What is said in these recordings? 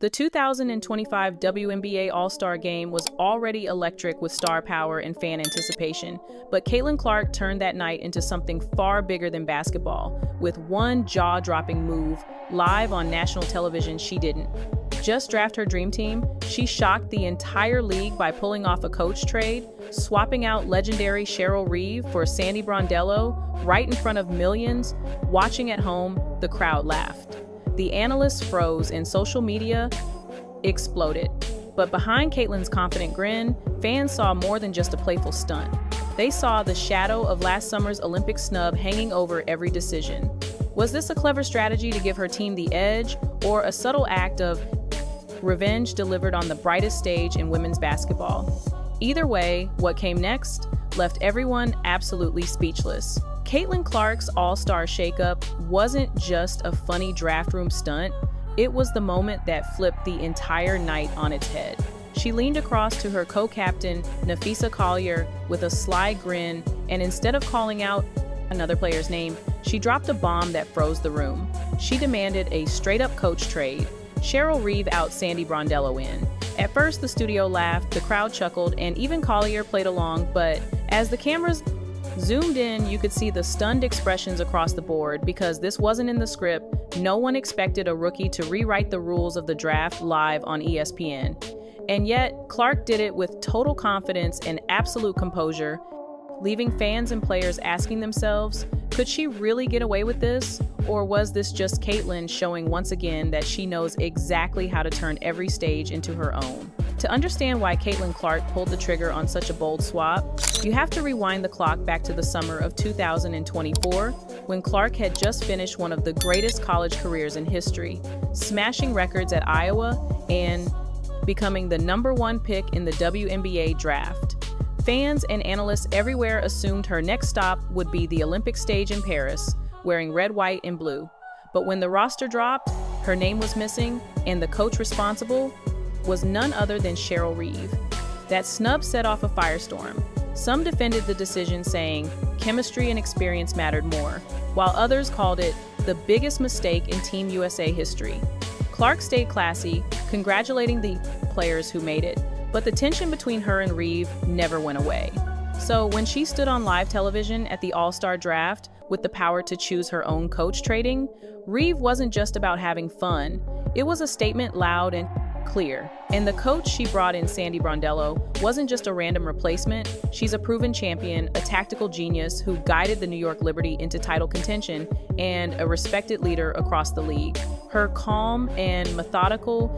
The 2025 WNBA All-Star Game was already electric with star power and fan anticipation, but Caitlin Clark turned that night into something far bigger than basketball. With one jaw-dropping move, live on national television, she didn't just draft her dream team, she shocked the entire league by pulling off a coach trade, swapping out legendary Cheryl Reeve for Sandy Brondello right in front of millions. Watching at home, the crowd laughed. The analysts froze and social media exploded. But behind Caitlin's confident grin, fans saw more than just a playful stunt. They saw the shadow of last summer's Olympic snub hanging over every decision. Was this a clever strategy to give her team the edge, or a subtle act of revenge delivered on the brightest stage in women's basketball? Either way, what came next left everyone absolutely speechless. Caitlin Clark's All-Star shakeup wasn't just a funny draft room stunt, it was the moment that flipped the entire night on its head. She leaned across to her co-captain, Napheesa Collier, with a sly grin, and instead of calling out another player's name, she dropped a bomb that froze the room. She demanded a straight-up coach trade. Cheryl Reeve out Sandy Brondello in. At first, the studio laughed, the crowd chuckled, and even Collier played along, but as the cameras zoomed in, you could see the stunned expressions across the board because this wasn't in the script. No one expected a rookie to rewrite the rules of the draft live on ESPN. And yet, Clark did it with total confidence and absolute composure, leaving fans and players asking themselves, could she really get away with this? Or was this just Caitlin showing once again that she knows exactly how to turn every stage into her own? To understand why Caitlin Clark pulled the trigger on such a bold swap, you have to rewind the clock back to the summer of 2024, when Clark had just finished one of the greatest college careers in history, smashing records at Iowa and becoming the #1 pick in the WNBA draft. Fans and analysts everywhere assumed her next stop would be the Olympic stage in Paris, wearing red, white, and blue. But when the roster dropped, her name was missing, and the coach responsible was none other than Cheryl Reeve. That snub set off a firestorm. Some defended the decision, saying chemistry and experience mattered more, while others called it the biggest mistake in Team USA history. Clark stayed classy, congratulating the players who made it, but the tension between her and Reeve never went away. So when she stood on live television at the All-Star Draft with the power to choose her own coach trading, Reeve wasn't just about having fun. It was a statement loud and clear. And the coach she brought in, Sandy Brondello, wasn't just a random replacement. She's a proven champion, a tactical genius who guided the New York Liberty into title contention, and a respected leader across the league. Her calm and methodical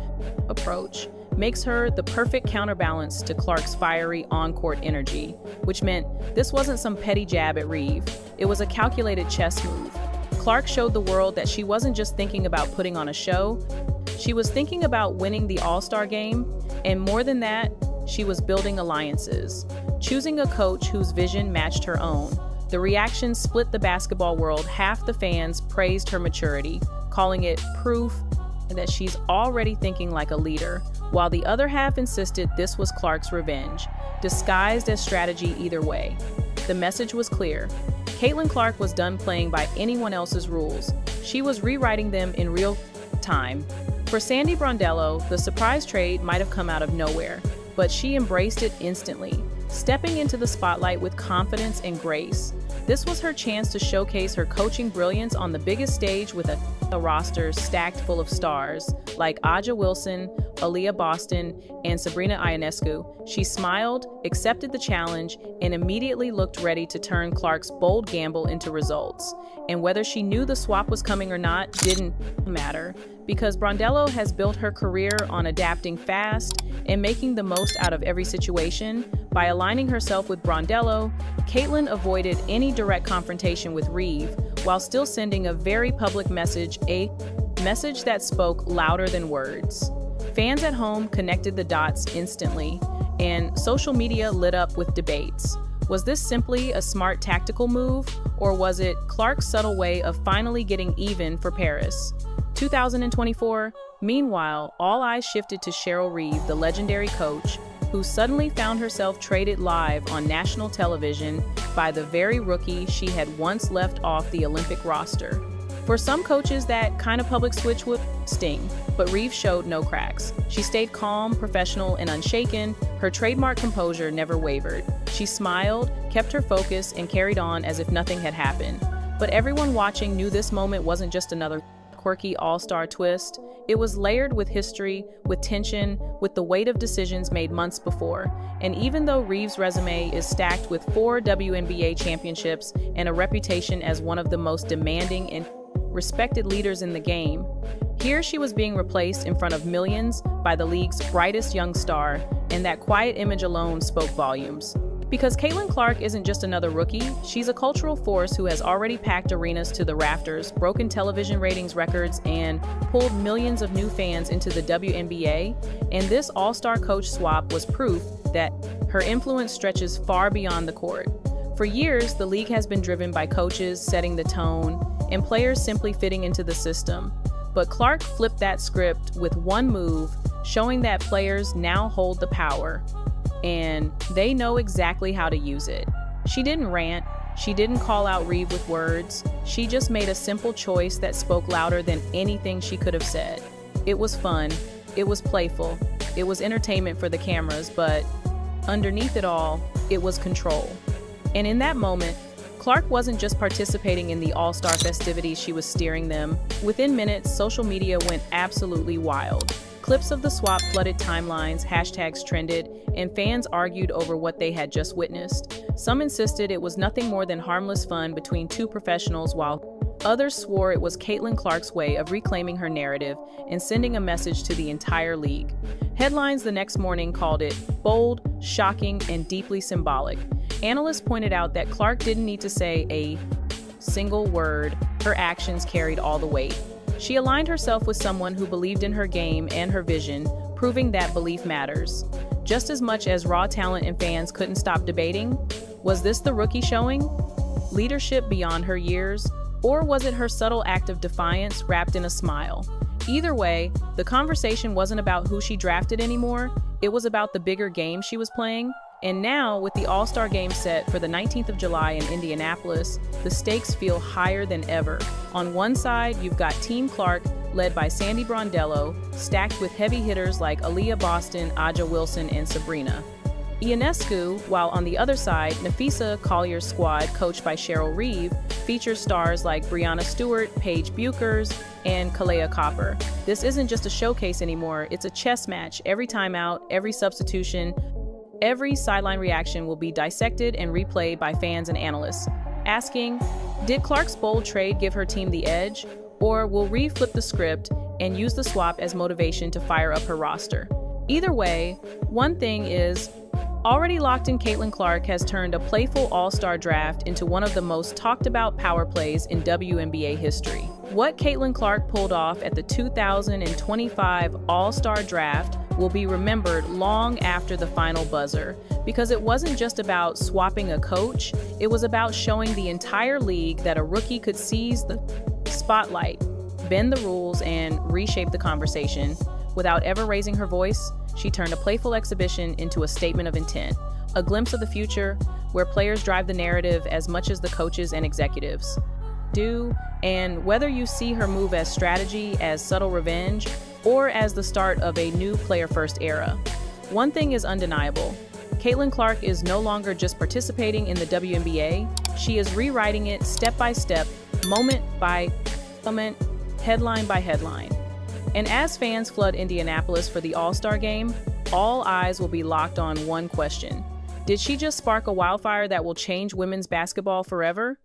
approach makes her the perfect counterbalance to Clark's fiery on-court energy, which meant this wasn't some petty jab at Reeve. It was a calculated chess move. Clark showed the world that she wasn't just thinking about putting on a show, she was thinking about winning the All-Star game, and more than that, she was building alliances, choosing a coach whose vision matched her own. The reaction split the basketball world. Half the fans praised her maturity, calling it proof that she's already thinking like a leader, while the other half insisted this was Clark's revenge, disguised as strategy either way. The message was clear. Caitlin Clark was done playing by anyone else's rules. She was rewriting them in real time. For Sandy Brondello, the surprise trade might have come out of nowhere, but she embraced it instantly, stepping into the spotlight with confidence and grace. This was her chance to showcase her coaching brilliance on the biggest stage with a roster stacked full of stars like Aja Wilson, Aaliyah Boston, and Sabrina Ionescu. She smiled, accepted the challenge, and immediately looked ready to turn Clark's bold gamble into results. And whether she knew the swap was coming or not didn't matter, because Brondello has built her career on adapting fast and making the most out of every situation. By aligning herself with Brondello, Caitlin avoided any direct confrontation with Reeve, while still sending a very public message, a message that spoke louder than words. Fans at home connected the dots instantly, and social media lit up with debates. Was this simply a smart tactical move, or was it Clark's subtle way of finally getting even for Paris? 2024, meanwhile, all eyes shifted to Cheryl Reeve, the legendary coach, who suddenly found herself traded live on national television by the very rookie she had once left off the Olympic roster. For some coaches, that kind of public switch would sting, but Reeve showed no cracks. She stayed calm, professional, and unshaken. Her trademark composure never wavered. She smiled, kept her focus, and carried on as if nothing had happened. But everyone watching knew this moment wasn't just another quirky all-star twist. It was layered with history, with tension, with the weight of decisions made months before. And even though Reeve's resume is stacked with 4 WNBA championships and a reputation as one of the most demanding and respected leaders in the game, here she was being replaced in front of millions by the league's brightest young star, and that quiet image alone spoke volumes. Because Caitlin Clark isn't just another rookie, she's a cultural force who has already packed arenas to the rafters, broken television ratings records, and pulled millions of new fans into the WNBA. And this all-star coach swap was proof that her influence stretches far beyond the court. For years, the league has been driven by coaches setting the tone and players simply fitting into the system. But Clark flipped that script with one move, showing that players now hold the power, and they know exactly how to use it. She didn't rant, she didn't call out Reeve with words, she just made a simple choice that spoke louder than anything she could have said. It was fun, it was playful, it was entertainment for the cameras, but underneath it all, it was control. And in that moment, Clark wasn't just participating in the all-star festivities, she was steering them. Within minutes, social media went absolutely wild. Clips of the swap flooded timelines, hashtags trended, and fans argued over what they had just witnessed. Some insisted it was nothing more than harmless fun between two professionals, while others swore it was Caitlin Clark's way of reclaiming her narrative and sending a message to the entire league. Headlines the next morning called it bold, shocking, and deeply symbolic. Analysts pointed out that Clark didn't need to say a single word, her actions carried all the weight. She aligned herself with someone who believed in her game and her vision, proving that belief matters. Just as much as raw talent and fans couldn't stop debating, was this the rookie showing leadership beyond her years, or was it her subtle act of defiance wrapped in a smile? Either way, the conversation wasn't about who she drafted anymore, it was about the bigger game she was playing. And now, with the All-Star Game set for the 19th of July in Indianapolis, the stakes feel higher than ever. On one side, you've got Team Clark, led by Sandy Brondello, stacked with heavy hitters like Aaliyah Boston, Aja Wilson, and Sabrina Ionescu, while on the other side, Nafisa Collier's squad, coached by Cheryl Reeve, features stars like Breanna Stewart, Paige Buchers, and Kalea Copper. This isn't just a showcase anymore, it's a chess match. Every timeout, every substitution, every sideline reaction will be dissected and replayed by fans and analysts, asking, did Clark's bold trade give her team the edge? Or will Reeve flip the script and use the swap as motivation to fire up her roster? Either way, one thing is, already locked in, Caitlin Clark has turned a playful all-star draft into one of the most talked about power plays in WNBA history. What Caitlin Clark pulled off at the 2025 All-Star Draft will be remembered long after the final buzzer, because it wasn't just about swapping a coach, it was about showing the entire league that a rookie could seize the spotlight, bend the rules, and reshape the conversation. Without ever raising her voice, she turned a playful exhibition into a statement of intent, a glimpse of the future where players drive the narrative as much as the coaches and executives do. And whether you see her move as strategy, as subtle revenge, or as the start of a new player-first era, one thing is undeniable. Caitlin Clark is no longer just participating in the WNBA, she is rewriting it step by step, moment by moment, headline by headline. And as fans flood Indianapolis for the All-Star Game, all eyes will be locked on one question. Did she just spark a wildfire that will change women's basketball forever?